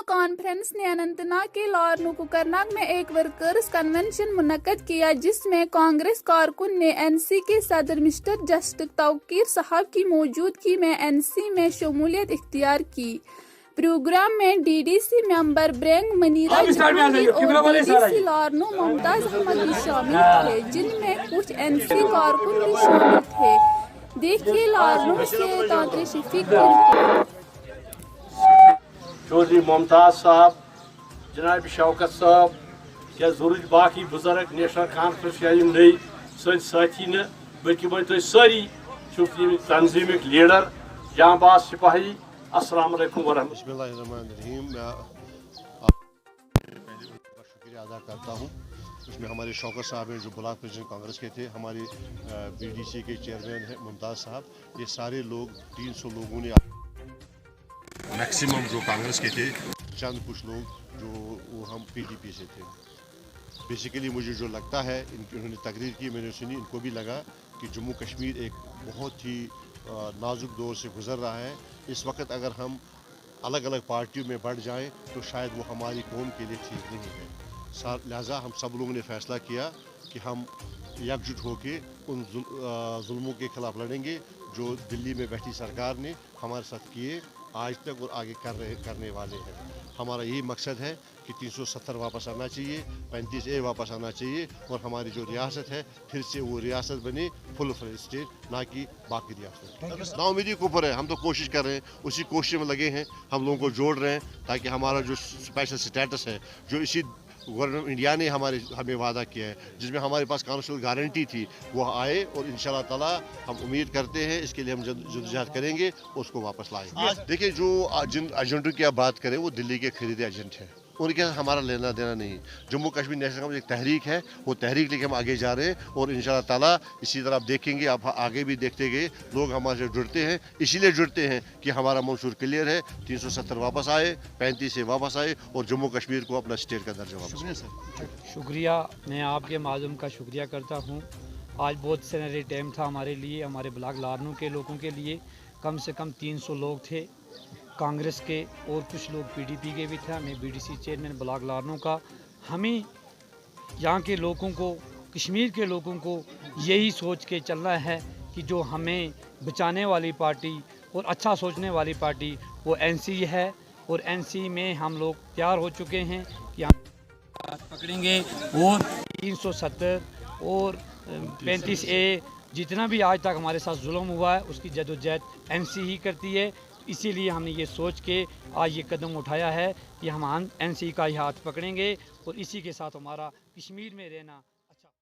Conference ने अनंतनाग के लाहौर नुकुकरनाग में एक वर्कर्स कन्वेंशन मुनक्कद किया, जिसमें कांग्रेस कारकुन ने एनसी के सदर मिस्टर जस्टिस तौकीर साहब की मौजूदगी में एनसी में शमूलियत इख्तियार की। प्रोग्राम में डीडीसी मेंबर ब्रेंग मनीरा जहांगीर और डीडीसी लाहौर मुमताज अहमद भी शामिल थे, जिनमें कुछ एनसी कारकुन भी शामिल थे। देखिए लाहौर से तांत्रे शफीक की रिपोर्ट। चौधरी मुमताज साहब, जनाब शौकत साहब या जरूर बाकी बुजुर्ग नेशनल कॉन्फ्रेंस या नई सन साथी न बल्कि वो तो सारी तंजीम लीडर जांबाज सिपाही, अस्सलाम वालेकुम बिस्मिल्लाहिर्रहमानिर्रहीम। मैं पहले उनका शुक्रिया अदा करता हूँ। उसमें हमारे शौकत साहब हैं जो ब्लॉक प्रेसिडेंट कांग्रेस के थे, हमारे बीडीसी के चेयरमैन हैं मुमताज़ साहब, ये सारे लोग 300 लोगों ने मैक्सिमम जो कांग्रेस के थे, चंद कुछ लोग जो वो हम पीडीपी से थे। बेसिकली मुझे जो लगता है, इन्होंने तकरीर की, मैंने सुनी, इनको भी लगा कि जम्मू कश्मीर एक बहुत ही नाजुक दौर से गुज़र रहा है। इस वक्त अगर हम अलग अलग पार्टियों में बढ़ जाएं तो शायद वो हमारी कौम के लिए ठीक नहीं है। लिहाजा हम सब लोगों ने फ़ैसला किया कि हम एकजुट होकर उन जुल्मों के ख़िलाफ़ लड़ेंगे जो दिल्ली में बैठी सरकार ने हमारे साथ किए आज तक और आगे करने वाले हैं। हमारा यही मकसद है कि 370 वापस आना चाहिए, 35A वापस आना चाहिए और हमारी जो रियासत है फिर से वो रियासत बने फुल फ्लेज स्टेट, ना कि बाकी रियासत। नाउमीदी के ऊपर है, हम तो कोशिश कर रहे हैं, उसी कोशिश में लगे हैं, हम लोगों को जोड़ रहे हैं ताकि हमारा जो स्पेशल स्टेटस है जो इसी गवर्नमेंट इंडिया ने हमें वादा किया है, जिसमें हमारे पास कॉन्स्टिट्यूशनल गारंटी थी, वो आए और इंशाल्लाह ताला हम उम्मीद करते हैं इसके लिए हम जद्दोजहद करेंगे और उसको वापस लाएंगे। देखिए, जो जिन एजेंटों की आप बात करें वो दिल्ली के खरीदे एजेंट हैं, उनके साथ हमारा लेना देना नहीं। जम्मू कश्मीर नेशनल कांग्रेस एक तहरीक है, वो तहरीक लेके हम आगे जा रहे हैं और इंशाल्लाह ताला इसी तरह आप देखेंगे, आप आगे भी देखते गए लोग हमारे से जुड़ते हैं, इसीलिए जुड़ते हैं कि हमारा मंशूर क्लियर है, 370 वापस आए, 35 से वापस आए और जम्मू कश्मीर को अपना स्टेट का दर्जा वापस। शुक्रिया, मैं आपके मालूम का शुक्रिया करता हूँ। आज बहुत सनहरी टाइम था हमारे लिए, हमारे ब्लॉक लाहौर के लोगों के लिए। कम से कम 300 लोग थे कांग्रेस के और कुछ लोग पीडीपी के भी थे। मैं बीडीसी चेयरमैन ब्लॉक लाहौर का। हमें यहाँ के लोगों को, कश्मीर के लोगों को यही सोच के चलना है कि जो हमें बचाने वाली पार्टी और अच्छा सोचने वाली पार्टी वो एनसी है और एनसी में हम लोग तैयार हो चुके हैं कि हम पकड़ेंगे और 370 और 35A जितना भी आज तक हमारे साथ जुल्म हुआ है उसकी जदोजहद एनसी ही करती है। इसीलिए हमने ये सोच के आज ये कदम उठाया है कि हम एनसी का ही हाथ पकड़ेंगे और इसी के साथ हमारा कश्मीर में रहना